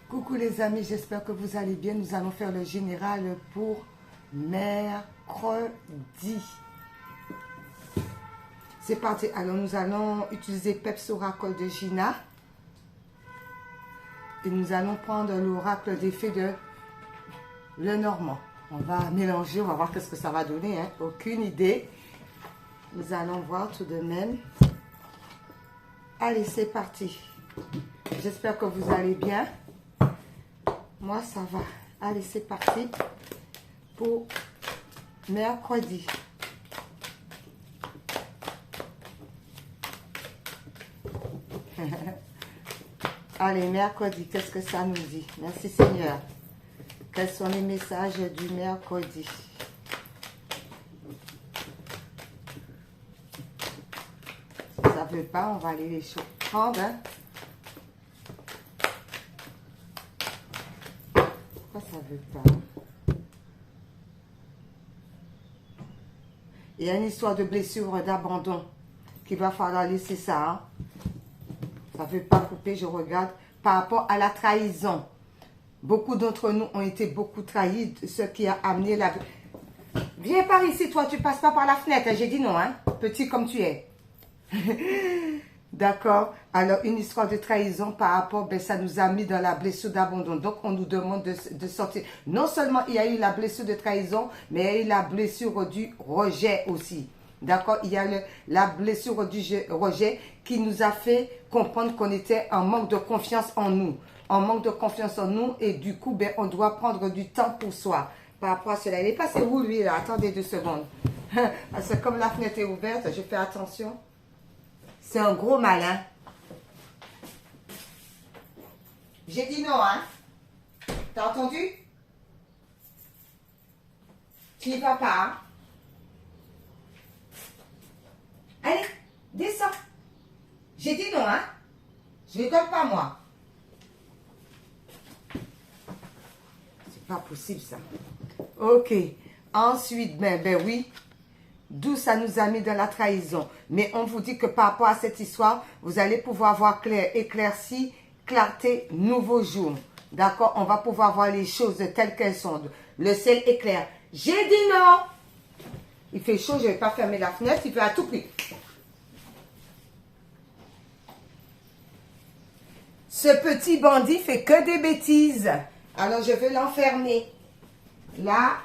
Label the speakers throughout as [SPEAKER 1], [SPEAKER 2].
[SPEAKER 1] Coucou les amis, j'espère que vous allez bien. Nous allons faire le général pour mercredi. C'est parti. Alors nous allons utiliser Peps Oracle de Gina. Et nous allons prendre l'oracle des fées de Lenormand. On va mélanger, on va voir qu'est-ce que ça va donner. Hein. Aucune idée. Nous allons voir tout de même. Allez, c'est parti. J'espère que vous allez bien. Moi, ça va. Allez, c'est parti pour mercredi. Allez, mercredi, qu'est-ce que ça nous dit? Merci Seigneur. Quels sont les messages du mercredi? Si ça ne veut pas, on va aller les prendre. Hein? Pourquoi ça ne veut pas? Il y a une histoire de blessure, d'abandon qu'il va falloir laisser ça. Hein? Ça ne veut pas couper, je regarde. Par rapport à la trahison. Beaucoup d'entre nous ont été beaucoup trahis, ce qui a amené la... Viens par ici, toi, tu passes pas par la fenêtre. J'ai dit non, hein, petit comme tu es. D'accord. Alors, une histoire de trahison par rapport, ben, ça nous a mis dans la blessure d'abandon. Donc, on nous demande de sortir. Non seulement il y a eu la blessure de trahison, mais il y a eu la blessure du rejet aussi. D'accord. Il y a la blessure du rejet qui nous a fait comprendre qu'on était en manque de confiance en nous. En manque de confiance en nous. Et du coup, ben, on doit prendre du temps pour soi. Par rapport à cela. Il est passé où, lui, là? Attendez 2 secondes. Parce que comme la fenêtre est ouverte, je fais attention. C'est un gros malin. J'ai dit non, hein? T'as entendu? Tu n'y vas pas, hein? Allez, descends. J'ai dit non, hein? Je rigole pas, moi. C'est pas possible, ça. Ok. Ensuite, ben oui. D'où ça nous a mis dans la trahison. Mais on vous dit que par rapport à cette histoire, vous allez pouvoir voir clair, éclairci, clarté, nouveau jour. D'accord? On va pouvoir voir les choses telles qu'elles sont. Le ciel est clair. J'ai dit non. Il fait chaud, je ne vais pas fermer la fenêtre. Il fait à tout prix. Ce petit bandit fait que des bêtises. Alors, je vais l'enfermer. Là.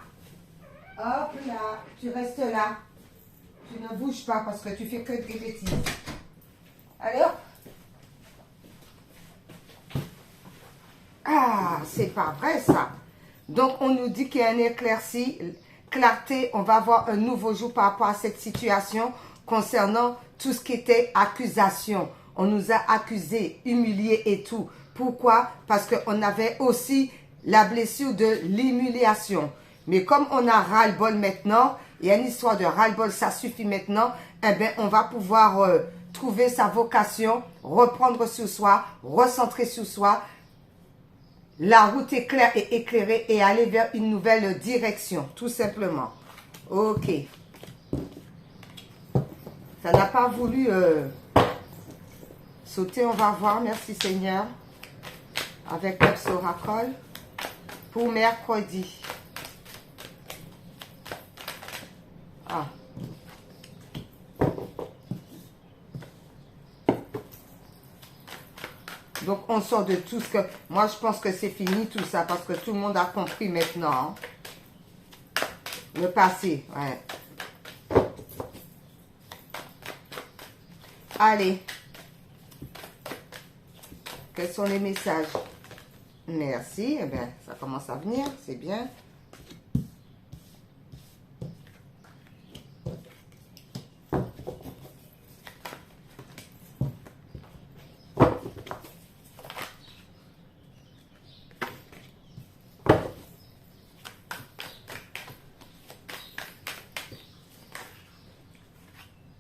[SPEAKER 1] Hop là. Tu restes là. Tu ne bouges pas parce que tu fais que des bêtises. Allez hop. Ah, c'est pas vrai ça. Donc, on nous dit qu'il y a un éclairci, clarté. On va avoir un nouveau jour par rapport à cette situation concernant tout ce qui était accusation. On nous a accusés, humiliés et tout. Pourquoi? Parce qu'on avait aussi la blessure de l'humiliation. Mais comme on a ras-le-bol maintenant, il y a une histoire de ras-le-bol, ça suffit maintenant, eh bien, on va pouvoir trouver sa vocation, reprendre sur soi, recentrer sur soi. La route est claire et éclairée et aller vers une nouvelle direction, tout simplement. Ok. Ça n'a pas voulu sauter, on va voir, merci Seigneur, avec Peps Oracle pour mercredi. Ah. Donc, on sort de tout ce que... Moi, je pense que c'est fini tout ça parce que tout le monde a compris maintenant. Hein. Le passé, ouais. Allez. Quels sont les messages? Merci. Eh bien, ça commence à venir, c'est bien.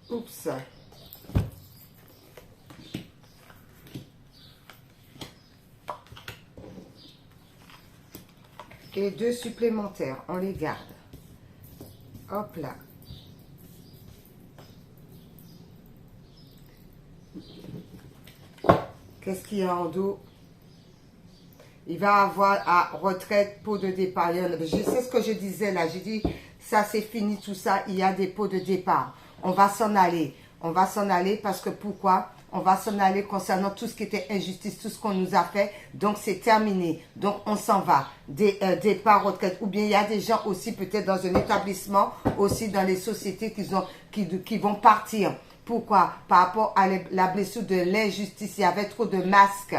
[SPEAKER 1] Oups. Et 2 supplémentaires, on les garde. Hop là. Qu'est-ce qu'il y a en dos? Il va avoir à retraite, pot de départ. Je sais ce que je disais là. J'ai dit, ça c'est fini tout ça. Il y a des pots de départ. On va s'en aller. On va s'en aller parce que pourquoi? On va s'en aller concernant tout ce qui était injustice, tout ce qu'on nous a fait. Donc c'est terminé. Donc on s'en va. Départ, retraite. Ou bien il y a des gens aussi peut-être dans un établissement, aussi dans les sociétés qui vont partir. Pourquoi? Par rapport à la blessure de l'injustice. Il y avait trop de masques.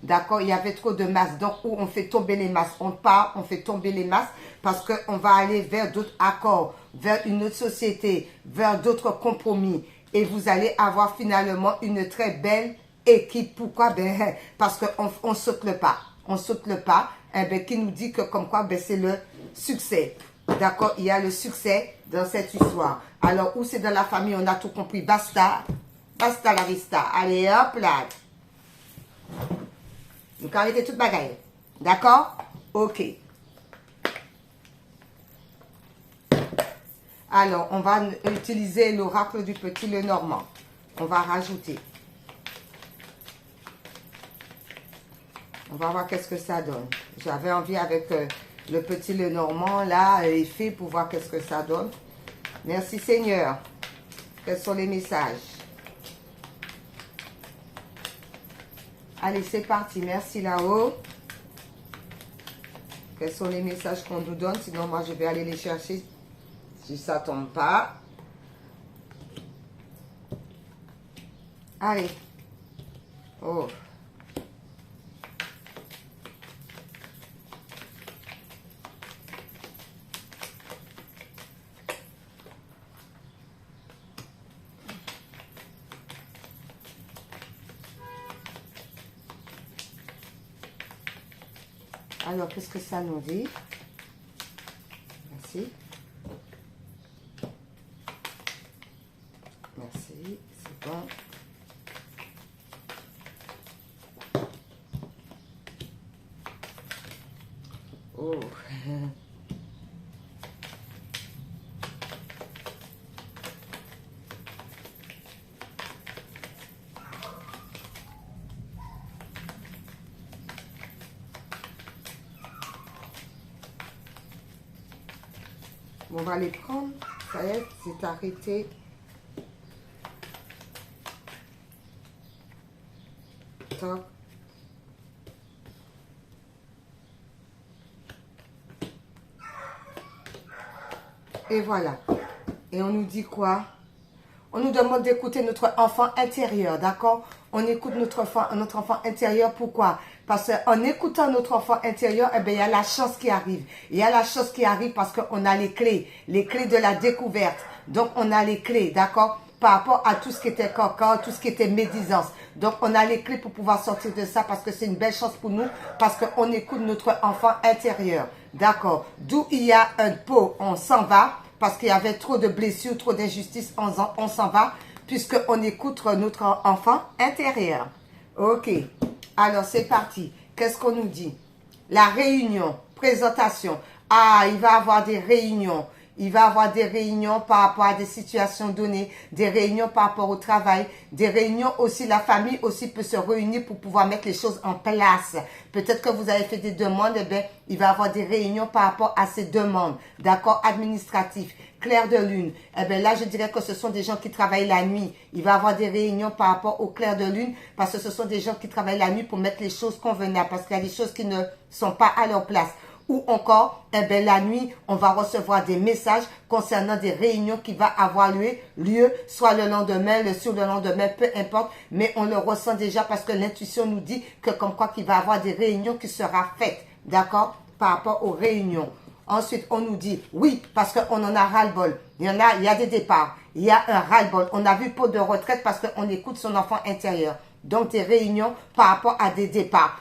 [SPEAKER 1] D'accord, il y avait trop de masques. Donc, où on fait tomber les masques. On part, on fait tomber les masques parce qu'on va aller vers d'autres accords, vers une autre société, vers d'autres compromis. Et vous allez avoir finalement une très belle équipe. Pourquoi? Ben, parce qu'on ne saute le pas. On saute le pas, qui nous dit que comme quoi, ben, c'est le succès. D'accord, il y a le succès dans cette histoire. Alors, où c'est dans la famille, on a tout compris. Basta, basta la vista. Allez, hop là. Donc, arrêtez toute bagaille. D'accord? Ok. Alors, on va utiliser l'oracle du petit Lenormand. On va rajouter. On va voir qu'est-ce que ça donne. J'avais envie avec le petit Lenormand, là, et fait pour voir qu'est-ce que ça donne. Merci Seigneur. Quels sont les messages? Allez, c'est parti. Merci là-haut. Quels sont les messages qu'on nous donne? Sinon, moi, je vais aller les chercher si ça ne tombe pas. Allez. Oh. Alors, qu'est-ce que ça nous dit? Merci. Merci, c'est bon. Oh. On va les prendre. Ça y est, c'est arrêté. Top. Et voilà. Et on nous dit quoi? On nous demande d'écouter notre enfant intérieur, d'accord? On écoute notre enfant intérieur, pourquoi? Parce qu'en écoutant notre enfant intérieur, eh bien, il y a la chance qui arrive. Il y a la chance qui arrive parce qu'on a les clés de la découverte. Donc, on a les clés, d'accord? Par rapport à tout ce qui était caca, tout ce qui était médisance. Donc, on a les clés pour pouvoir sortir de ça parce que c'est une belle chance pour nous, parce qu'on écoute notre enfant intérieur, d'accord? D'où il y a un pot, on s'en va, parce qu'il y avait trop de blessures, trop d'injustices, on s'en va, puisqu'on écoute notre enfant intérieur. Ok. Alors, c'est parti. Qu'est-ce qu'on nous dit? La réunion, présentation. Ah, il va y avoir des réunions. Il va y avoir des réunions par rapport à des situations données, des réunions par rapport au travail, des réunions aussi, la famille aussi peut se réunir pour pouvoir mettre les choses en place. Peut-être que vous avez fait des demandes, eh bien, il va y avoir des réunions par rapport à ces demandes, d'accord, administratifs, clair de lune. Eh bien, là, je dirais que ce sont des gens qui travaillent la nuit. Il va y avoir des réunions par rapport au clair de lune parce que ce sont des gens qui travaillent la nuit pour mettre les choses convenables parce qu'il y a des choses qui ne sont pas à leur place. Ou encore, eh bien, la nuit, on va recevoir des messages concernant des réunions qui vont avoir lieu, soit le lendemain, le surlendemain, peu importe, mais on le ressent déjà parce que l'intuition nous dit que comme quoi qu'il va y avoir des réunions qui seront faites, d'accord, par rapport aux réunions. Ensuite, on nous dit, oui, parce qu'on en a ras-le-bol. Il y a des départs, il y a un ras-le-bol. On a vu pot de retraite parce qu'on écoute son enfant intérieur. Donc, des réunions par rapport à des départs,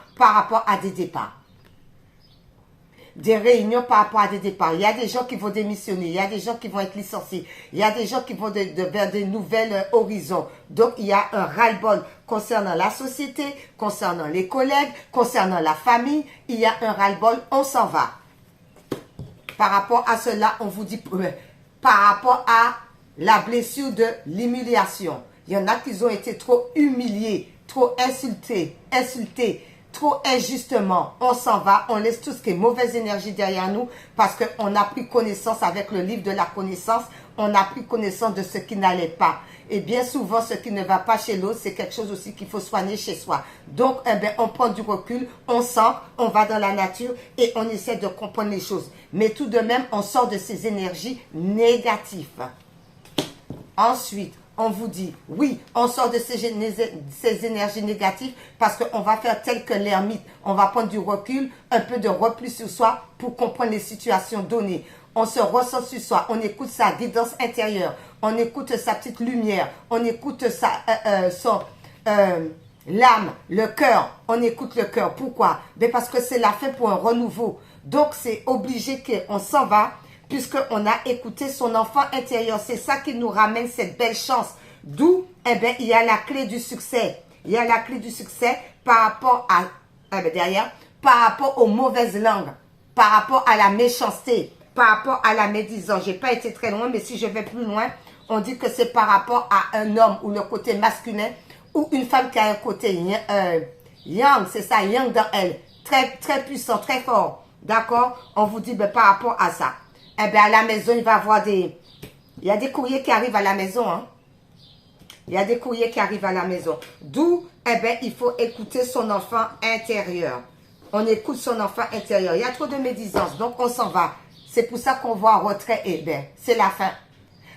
[SPEAKER 1] Des réunions par rapport à des départs. Il y a des gens qui vont démissionner. Il y a des gens qui vont être licenciés. Il y a des gens qui vont vers des nouvelles horizons. Donc, il y a un ras-le-bol concernant la société, concernant les collègues, concernant la famille. Il y a un ras-le-bol, on s'en va. Par rapport à cela, on vous dit, par rapport à la blessure de l'humiliation. Il y en a qui ont été trop humiliés, trop insultés, trop injustement. On s'en va, on laisse tout ce qui est mauvaise énergie derrière nous parce qu'on a pris connaissance avec le livre de la connaissance, on a pris connaissance de ce qui n'allait pas. Et bien souvent, ce qui ne va pas chez l'autre, c'est quelque chose aussi qu'il faut soigner chez soi. Donc, eh bien, on prend du recul, on sent, on va dans la nature et on essaie de comprendre les choses. Mais tout de même, on sort de ces énergies négatives. Ensuite, on vous dit, oui, on sort de ces énergies négatives parce qu'on va faire tel que l'ermite. On va prendre du recul, un peu de repli sur soi pour comprendre les situations données. On se ressent sur soi, on écoute sa guidance intérieure, on écoute sa petite lumière, on écoute l'âme, le cœur, on écoute le cœur. Pourquoi? Ben parce que c'est la fin pour un renouveau. Donc, c'est obligé qu'on s'en va puisqu'on a écouté son enfant intérieur. C'est ça qui nous ramène cette belle chance. D'où, eh bien, il y a la clé du succès. Il y a la clé du succès par rapport à, derrière, par rapport aux mauvaises langues, par rapport à la méchanceté, par rapport à la médisance. J'ai pas été très loin, mais si je vais plus loin, on dit que c'est par rapport à un homme ou le côté masculin ou une femme qui a un côté yang, c'est ça, yang dans elle, très, très puissant, très fort. D'accord? On vous dit, ben, par rapport à ça. Eh bien, à la maison, il va y avoir il y a des courriers qui arrivent à la maison, hein. Il y a des courriers qui arrivent à la maison. D'où, eh bien, il faut écouter son enfant intérieur. On écoute son enfant intérieur. Il y a trop de médisance, donc on s'en va. C'est pour ça qu'on voit en retrait, eh bien, c'est la fin.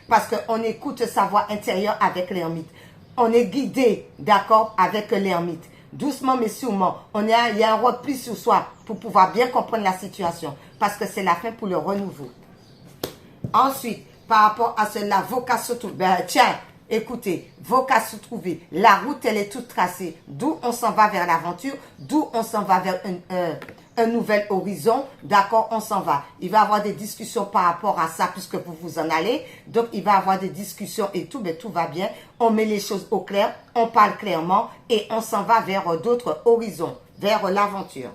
[SPEAKER 1] Parce qu'on écoute sa voix intérieure avec l'ermite. On est guidé, d'accord, avec l'ermite. Doucement mais sûrement, il y a un repli sur soi pour pouvoir bien comprendre la situation. Parce que c'est la fin pour le renouveau. Ensuite, par rapport à cela, vocation trouvée. Ben, tiens, écoutez, vocation trouvée. La route, elle est toute tracée. D'où on s'en va vers l'aventure, d'où on s'en va vers un nouvel horizon. D'accord, on s'en va. Il va y avoir des discussions par rapport à ça puisque vous vous en allez. Donc, il va y avoir des discussions et tout, mais tout va bien. On met les choses au clair, on parle clairement et on s'en va vers d'autres horizons, vers l'aventure.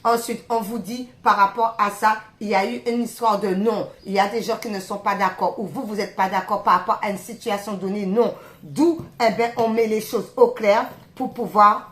[SPEAKER 1] Ensuite, on vous dit, par rapport à ça, il y a eu une histoire de non. Il y a des gens qui ne sont pas d'accord ou vous n'êtes pas d'accord par rapport à une situation donnée, non. D'où, eh bien, on met les choses au clair pour pouvoir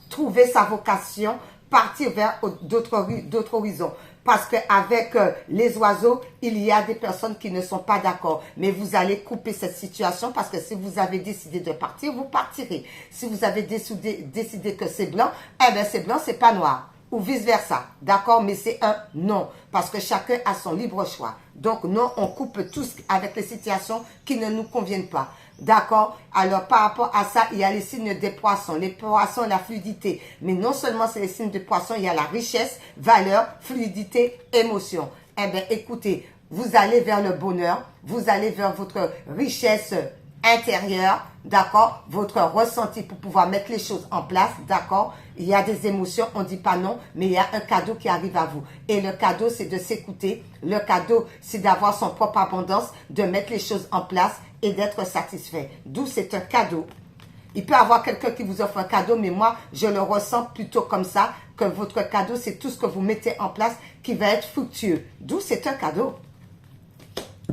[SPEAKER 1] trouver sa vocation, partir vers d'autres horizons. Parce qu'avec les oiseaux, il y a des personnes qui ne sont pas d'accord. Mais vous allez couper cette situation parce que si vous avez décidé de partir, vous partirez. Si vous avez décidé que c'est blanc, eh bien, c'est blanc, c'est pas noir. Ou vice-versa, d'accord? Mais c'est un non, parce que chacun a son libre choix. Donc non, on coupe tous avec les situations qui ne nous conviennent pas. D'accord? Alors, par rapport à ça, il y a les signes des poissons. Les poissons, la fluidité. Mais non seulement c'est les signes des poissons, il y a la richesse, valeur, fluidité, émotion. Eh bien, écoutez, vous allez vers le bonheur, vous allez vers votre richesse intérieure, d'accord? Votre ressenti pour pouvoir mettre les choses en place, d'accord? Il y a des émotions, on ne dit pas non, mais il y a un cadeau qui arrive à vous. Et le cadeau, c'est de s'écouter. Le cadeau, c'est d'avoir son propre abondance, de mettre les choses en place et d'être satisfait. D'où c'est un cadeau. Il peut y avoir quelqu'un qui vous offre un cadeau, mais moi, je le ressens plutôt comme ça, que votre cadeau, c'est tout ce que vous mettez en place qui va être fructueux. D'où c'est un cadeau.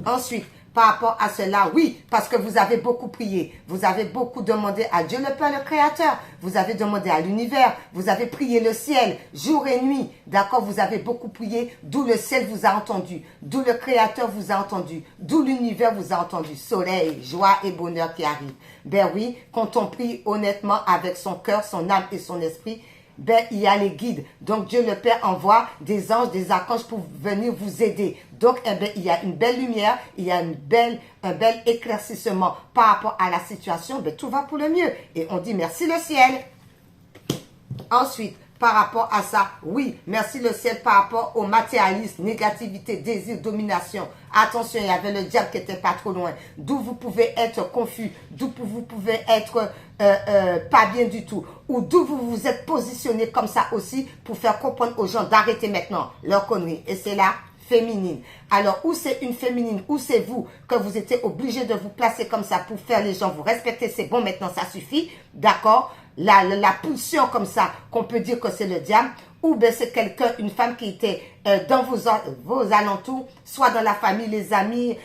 [SPEAKER 1] Ensuite, par rapport à cela, oui, parce que vous avez beaucoup prié, vous avez beaucoup demandé à Dieu le Père, le Créateur, vous avez demandé à l'univers, vous avez prié le ciel, jour et nuit, d'accord, vous avez beaucoup prié, d'où le ciel vous a entendu, d'où le Créateur vous a entendu, d'où l'univers vous a entendu, soleil, joie et bonheur qui arrivent. Ben oui, quand on prie honnêtement avec son cœur, son âme et son esprit, ben, il y a les guides. Donc, Dieu le Père envoie des anges, des archanges pour venir vous aider. Donc, eh ben, il y a une belle lumière, il y a un bel éclaircissement par rapport à la situation. Ben, tout va pour le mieux. Et on dit merci le ciel. Ensuite, par rapport à ça, oui, merci le ciel par rapport au matérialisme, négativité, désir, domination. Attention, il y avait le diable qui était pas trop loin. D'où vous pouvez être confus, d'où vous pouvez être pas bien du tout. Ou d'où vous vous êtes positionné comme ça aussi pour faire comprendre aux gens d'arrêter maintenant leur connerie. Et c'est la féminine. Alors, où c'est une féminine, où c'est vous que vous étiez obligé de vous placer comme ça pour faire les gens vous respecter, c'est bon, maintenant ça suffit, d'accord? La pulsion comme ça, qu'on peut dire que c'est le diable, ou bien c'est quelqu'un, une femme qui était dans vos alentours, soit dans la famille, les amis,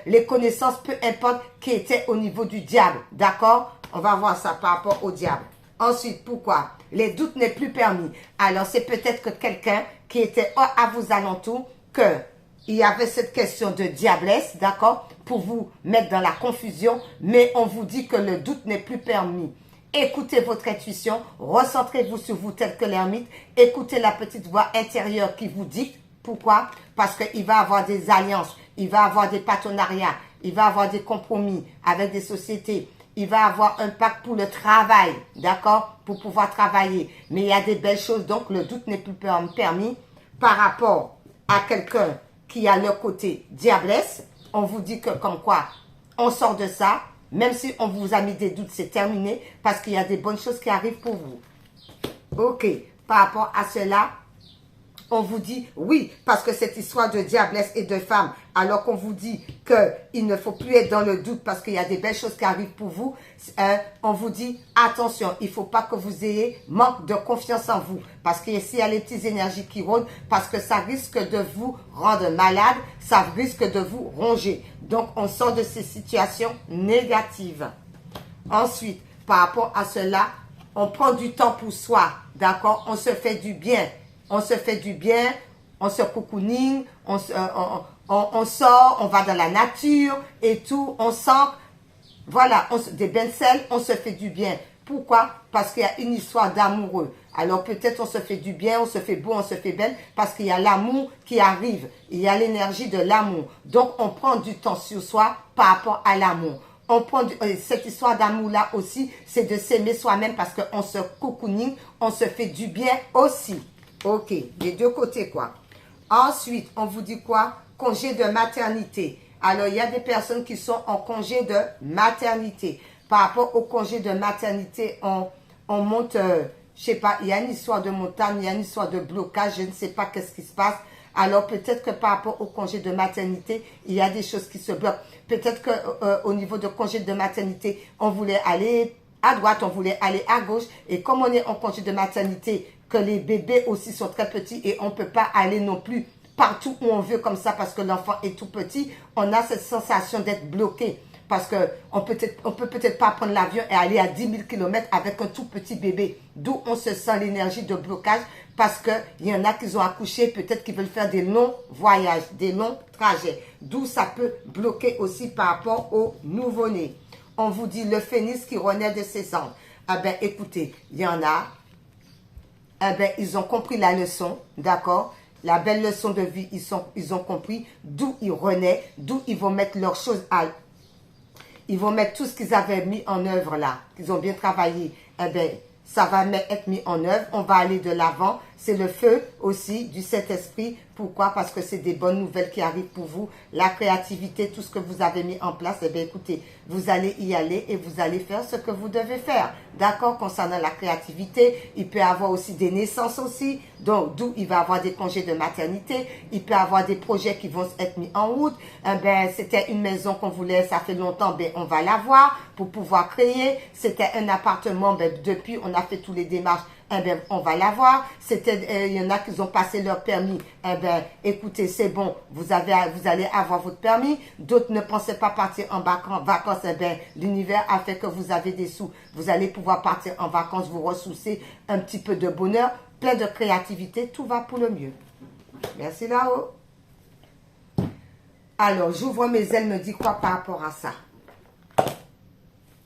[SPEAKER 1] les connaissances, peu importe, qui était au niveau du diable, d'accord? On va voir ça par rapport au diable. Ensuite, pourquoi? Les doutes n'est plus permis. Alors, c'est peut-être que quelqu'un qui était à vos alentours, que il y avait cette question de diablesse, d'accord, pour vous mettre dans la confusion, mais on vous dit que le doute n'est plus permis. Écoutez votre intuition, recentrez-vous sur vous tel que l'ermite, écoutez la petite voix intérieure qui vous dit. Pourquoi? Parce qu'il va avoir des alliances, il va avoir des partenariats, il va avoir des compromis avec des sociétés, il va avoir un pacte pour le travail, d'accord, pour pouvoir travailler. Mais il y a des belles choses, donc le doute n'est plus permis par rapport à quelqu'un qui a le côté diablesse. On vous dit que comme quoi, on sort de ça, même si on vous a mis des doutes, c'est terminé, parce qu'il y a des bonnes choses qui arrivent pour vous. Ok, par rapport à cela, on vous dit oui, parce que cette histoire de diablesse et de femme, alors qu'on vous dit qu'il ne faut plus être dans le doute parce qu'il y a des belles choses qui arrivent pour vous, on vous dit attention, il ne faut pas que vous ayez manque de confiance en vous, parce qu'il y a les petites énergies qui rôdent, parce que ça risque de vous rendre malade, ça risque de vous ronger. Donc, on sort de ces situations négatives. Ensuite, par rapport à cela, on prend du temps pour soi, d'accord? On se fait du bien. On se fait du bien, on se cocooning, on sort, on va dans la nature et tout. On sent, voilà, des bains de sel, on se fait du bien. Pourquoi? Parce qu'il y a une histoire d'amoureux. Alors peut-être on se fait du bien, on se fait beau, on se fait belle, parce qu'il y a l'amour qui arrive. Il y a l'énergie de l'amour. Donc on prend du temps sur soi par rapport à l'amour. On prend cette histoire d'amour-là aussi, c'est de s'aimer soi-même parce qu'on se cocooning, on se fait du bien aussi. Ok, des deux côtés quoi. Ensuite, on vous dit quoi? Congé de maternité. Alors, il y a des personnes qui sont en congé de maternité. Par rapport au congé de maternité, on monte, je sais pas, il y a une histoire de montagne, il y a une histoire de blocage, je ne sais pas qu'est-ce qui se passe. Alors, peut-être que par rapport au congé de maternité, il y a des choses qui se bloquent. Peut-être qu'au niveau de congé de maternité, on voulait aller à droite, on voulait aller à gauche. Et comme on est en congé de maternité, que les bébés aussi sont très petits et on ne peut pas aller non plus partout où on veut comme ça parce que l'enfant est tout petit, on a cette sensation d'être bloqué. Parce qu'on peut peut-être pas prendre l'avion et aller à 10 000 km avec un tout petit bébé. D'où on se sent l'énergie de blocage parce qu'il y en a qui ont accouché, peut-être qu'ils veulent faire des longs voyages, des longs trajets. D'où ça peut bloquer aussi par rapport au nouveau-né. On vous dit le phénix qui renaît de ses cendres. Ah ben écoutez, il y en a. Eh ben, ils ont compris la leçon, d'accord? La belle leçon de vie, ils ont compris d'où ils renaissent, d'où ils vont mettre leurs choses à... Ils vont mettre tout ce qu'ils avaient mis en œuvre là, qu'ils ont bien travaillé. Eh bien, ça va être mis en œuvre, on va aller de l'avant. C'est le feu aussi du Saint-Esprit. Pourquoi? Parce que c'est des bonnes nouvelles qui arrivent pour vous. La créativité, tout ce que vous avez mis en place, eh bien écoutez, vous allez y aller et vous allez faire ce que vous devez faire. D'accord? Concernant la créativité, il peut y avoir aussi des naissances aussi. Donc, d'où il va y avoir des congés de maternité. Il peut y avoir des projets qui vont être mis en route. Eh bien, c'était une maison qu'on voulait, ça fait longtemps, ben on va l'avoir pour pouvoir créer. C'était un appartement, ben depuis, on a fait tous les démarches. Eh bien, on va l'avoir. Il y en a qui ont passé leur permis. Eh bien, écoutez, c'est bon, vous allez avoir votre permis. D'autres ne pensaient pas partir en vacances. Eh bien, l'univers a fait que vous avez des sous. Vous allez pouvoir partir en vacances, vous ressourcer, un petit peu de bonheur, plein de créativité. Tout va pour le mieux. Merci là-haut. Alors, j'ouvre mes ailes, me dit quoi par rapport à ça?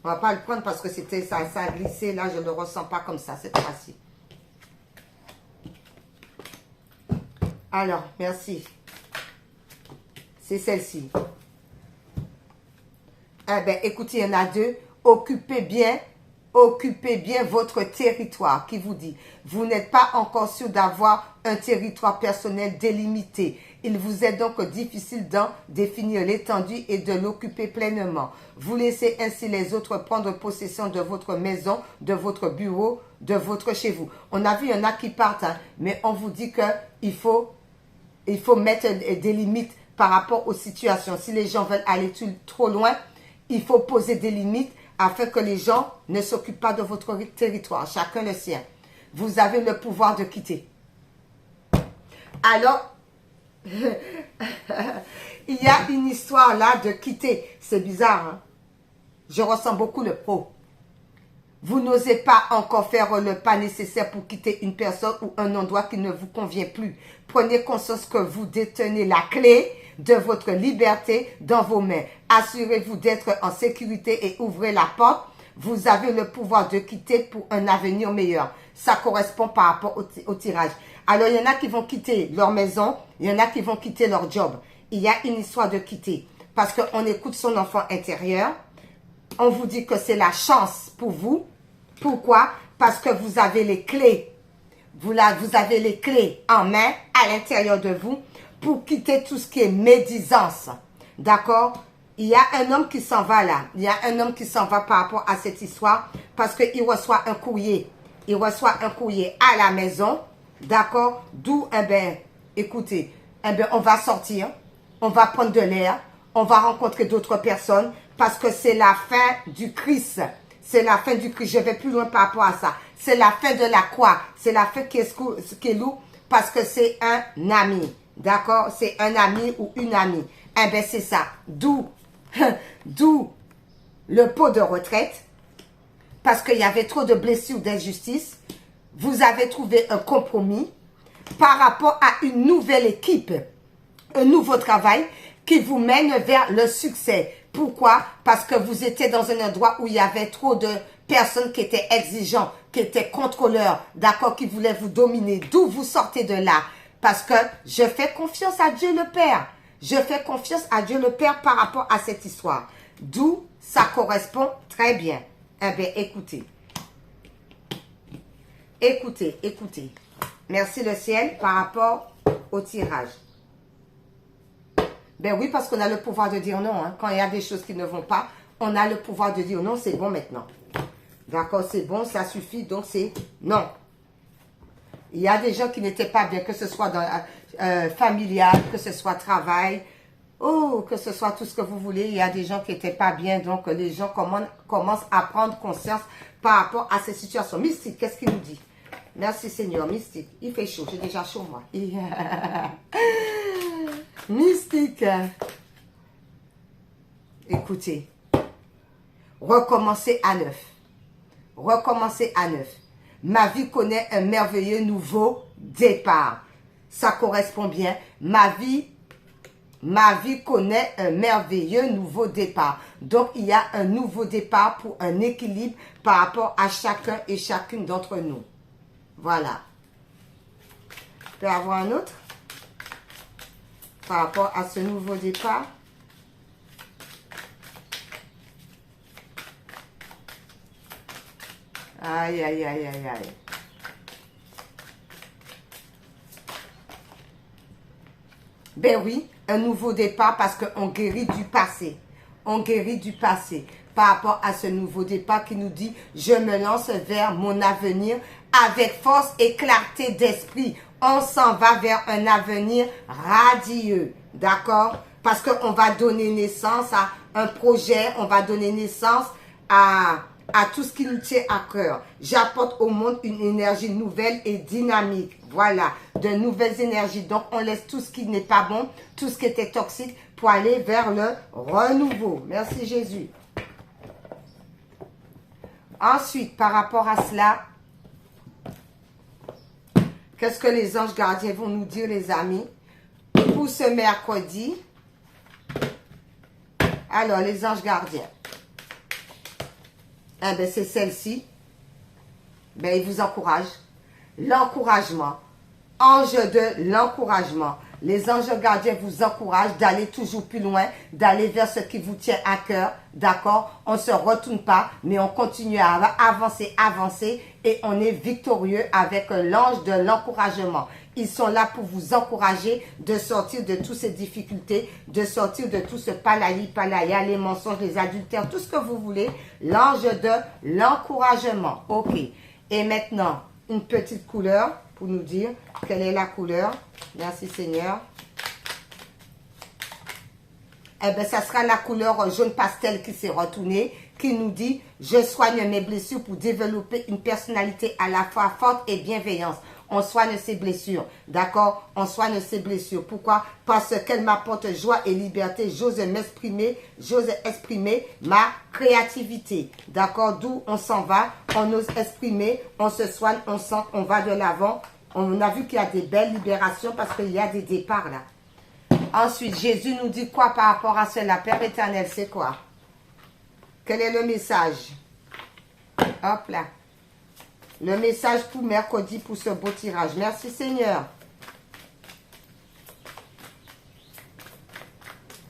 [SPEAKER 1] On va pas le prendre parce que ça a glissé. Là, je ne le ressens pas comme ça cette fois-ci. Alors, merci. C'est celle-ci. Eh bien, écoutez, il y en a deux. Occupez bien votre territoire qui vous dit. Vous n'êtes pas encore sûr d'avoir un territoire personnel délimité. Il vous est donc difficile d'en définir l'étendue et de l'occuper pleinement. Vous laissez ainsi les autres prendre possession de votre maison, de votre bureau, de votre chez vous. On a vu, il y en a qui partent, hein, mais on vous dit qu'il faut mettre des limites par rapport aux situations. Si les gens veulent aller trop loin, il faut poser des limites afin que les gens ne s'occupent pas de votre territoire. Chacun le sien. Vous avez le pouvoir de quitter. Alors, il y a une histoire là de quitter. C'est bizarre, hein? Je ressens beaucoup le pro. Vous n'osez pas encore faire le pas nécessaire pour quitter une personne ou un endroit qui ne vous convient plus. Prenez conscience que vous détenez la clé de votre liberté dans vos mains. Assurez-vous d'être en sécurité et ouvrez la porte. Vous avez le pouvoir de quitter pour un avenir meilleur. Ça correspond par rapport au tirage. Alors, il y en a qui vont quitter leur maison, il y en a qui vont quitter leur job. Il y a une histoire de quitter parce qu'on écoute son enfant intérieur. On vous dit que c'est la chance pour vous. Pourquoi? Parce que vous avez les clés. Vous avez les clés en main à l'intérieur de vous pour quitter tout ce qui est médisance. D'accord? Il y a un homme qui s'en va là. Il y a un homme qui s'en va par rapport à cette histoire parce qu'il reçoit un courrier. Il reçoit un courrier à la maison. D'accord? D'où, écoutez, on va sortir. On va prendre de l'air. On va rencontrer d'autres personnes parce que c'est la fin du Christ. C'est la fin du Christ. Je vais plus loin par rapport à ça. C'est la fin de la croix. C'est la fin qui est lourd parce que c'est un ami. D'accord? C'est un ami ou une amie. C'est ça. D'où le pot de retraite. Parce qu'il y avait trop de blessures, d'injustice. Vous avez trouvé un compromis par rapport à une nouvelle équipe. Un nouveau travail qui vous mène vers le succès. Pourquoi? Parce que vous étiez dans un endroit où il y avait trop de personnes qui étaient exigeantes, qui étaient contrôleurs, d'accord, qui voulaient vous dominer. D'où vous sortez de là? Parce que je fais confiance à Dieu le Père. Je fais confiance à Dieu le Père par rapport à cette histoire. D'où ça correspond très bien. Écoutez. Écoutez. Merci le ciel par rapport au tirage. Oui, parce qu'on a le pouvoir de dire non. Hein. Quand il y a des choses qui ne vont pas, on a le pouvoir de dire non, c'est bon maintenant. D'accord, c'est bon, ça suffit, donc c'est non. Il y a des gens qui n'étaient pas bien, que ce soit dans familial, que ce soit travail, que ce soit tout ce que vous voulez. Il y a des gens qui n'étaient pas bien, donc les gens commencent à prendre conscience par rapport à ces situations. Mystique, qu'est-ce qu'il nous dit? Merci Seigneur, mystique. Il fait chaud, j'ai déjà chaud moi. Mystique. Écoutez. Recommencer à neuf. Recommencer à neuf. Ma vie connaît un merveilleux nouveau départ. Ça correspond bien. Ma vie connaît un merveilleux nouveau départ. Donc, il y a un nouveau départ pour un équilibre par rapport à chacun et chacune d'entre nous. Voilà. Je peux avoir un autre? Par rapport à ce nouveau départ. Aïe, aïe, aïe, aïe, aïe. Oui, un nouveau départ parce qu'on guérit du passé. On guérit du passé par rapport à ce nouveau départ qui nous dit « Je me lance vers mon avenir avec force et clarté d'esprit. » On s'en va vers un avenir radieux. D'accord? Parce qu'on va donner naissance à un projet, on va donner naissance à tout ce qui nous tient à cœur. J'apporte au monde une énergie nouvelle et dynamique. Voilà, de nouvelles énergies. Donc, on laisse tout ce qui n'est pas bon, tout ce qui était toxique pour aller vers le renouveau. Merci Jésus. Ensuite, par rapport à cela, qu'est-ce que les anges gardiens vont nous dire, les amis, pour ce mercredi? Alors, les anges gardiens. C'est celle-ci. Ils vous encouragent. L'encouragement. Ange de l'encouragement. Les anges gardiens vous encouragent d'aller toujours plus loin, d'aller vers ce qui vous tient à cœur. D'accord? On ne se retourne pas, mais on continue à avancer et on est victorieux avec l'ange de l'encouragement. Ils sont là pour vous encourager de sortir de toutes ces difficultés, de sortir de tout ce palaya, les mensonges, les adultères, tout ce que vous voulez. L'ange de l'encouragement. Ok. Et maintenant, une petite couleur pour nous dire quelle est la couleur. Merci Seigneur. Ça sera la couleur jaune pastel qui s'est retournée, qui nous dit « Je soigne mes blessures pour développer une personnalité à la fois forte et bienveillante. On soigne ses blessures. D'accord? On soigne ses blessures. Pourquoi? Parce qu'elle m'apporte joie et liberté. J'ose m'exprimer. J'ose exprimer ma créativité. D'accord? D'où on s'en va. On ose exprimer. On se soigne. On sent. On va de l'avant. On a vu qu'il y a des belles libérations parce qu'il y a des départs là. Ensuite, Jésus nous dit quoi par rapport à cela? Père éternel, c'est quoi? Quel est le message? Hop là. Le message pour mercredi pour ce beau tirage. Merci Seigneur.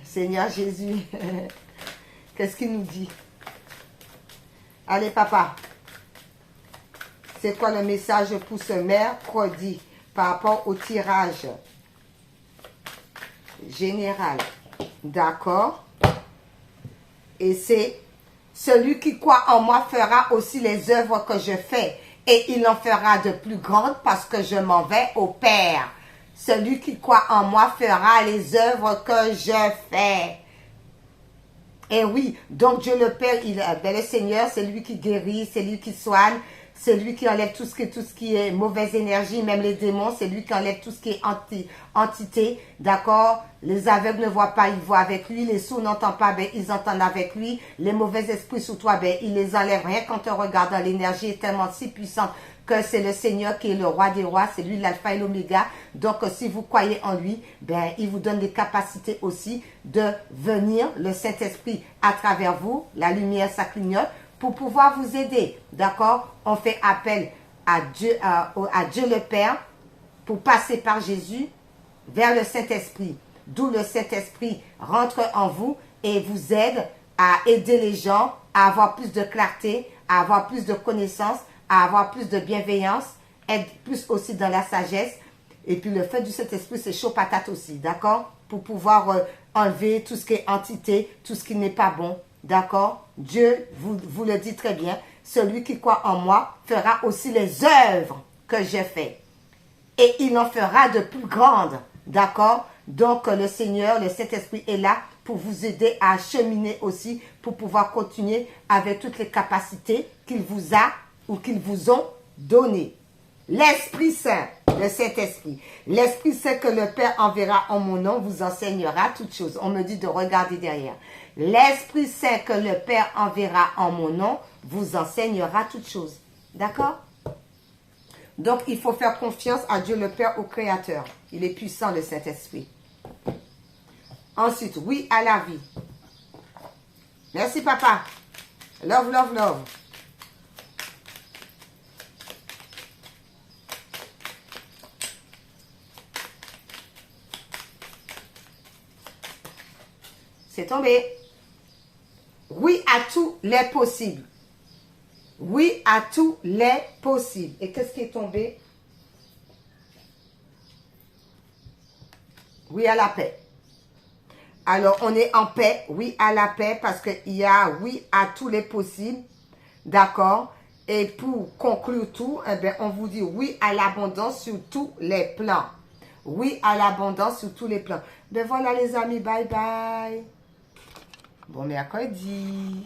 [SPEAKER 1] Seigneur Jésus. Qu'est-ce qu'il nous dit? Allez papa. C'est quoi le message pour ce mercredi par rapport au tirage général? D'accord. Et c'est celui qui croit en moi fera aussi les œuvres que je fais. Et il en fera de plus grandes parce que je m'en vais au Père. Celui qui croit en moi fera les œuvres que je fais. Et oui, donc Dieu le Père, le Seigneur, c'est lui qui guérit, c'est lui qui soigne, c'est lui qui enlève tout ce qui est mauvaise énergie, même les démons, c'est lui qui enlève tout ce qui est entité, d'accord? Les aveugles ne voient pas, ils voient avec lui, les sourds n'entendent pas, ben, ils entendent avec lui, les mauvais esprits sous toi, ben, il les enlève. Rien qu'en te regardant, l'énergie est tellement si puissante que c'est le Seigneur qui est le roi des rois, c'est lui l'alpha et l'oméga. Donc, si vous croyez en lui, ben, il vous donne des capacités aussi de venir, le Saint-Esprit, à travers vous, la lumière, ça clignote, pour pouvoir vous aider. D'accord? On fait appel à Dieu le Père pour passer par Jésus vers le Saint-Esprit. D'où le Saint-Esprit rentre en vous et vous aide à aider les gens à avoir plus de clarté, à avoir plus de connaissances, à avoir plus de bienveillance, être plus aussi dans la sagesse. Et puis le fait du Saint-Esprit, c'est chaud patate aussi, d'accord? Pour pouvoir enlever tout ce qui est entité, tout ce qui n'est pas bon, d'accord? Dieu vous le dit très bien, celui qui croit en moi fera aussi les œuvres que j'ai faites. Et il en fera de plus grandes, d'accord? Donc le Seigneur, le Saint-Esprit est là pour vous aider à cheminer aussi, pour pouvoir continuer avec toutes les capacités qu'il vous a ou qu'ils vous ont données. L'Esprit Saint, le Saint-Esprit. L'Esprit Saint que le Père enverra en mon nom vous enseignera toutes choses. On me dit de regarder derrière. L'Esprit Saint que le Père enverra en mon nom vous enseignera toutes choses. D'accord? Donc, il faut faire confiance à Dieu le Père, au Créateur. Il est puissant, le Saint-Esprit. Ensuite, oui à la vie. Merci, papa. Love, love, love. C'est tombé. Oui à tous les possibles. Oui à tous les possibles. Et qu'est-ce qui est tombé? Oui à la paix. Alors, on est en paix. Oui à la paix parce qu'il y a oui à tous les possibles. D'accord? Et pour conclure tout, eh bien, on vous dit oui à l'abondance sur tous les plans. Oui à l'abondance sur tous les plans. Ben voilà les amis, bye bye. Bon mercredi.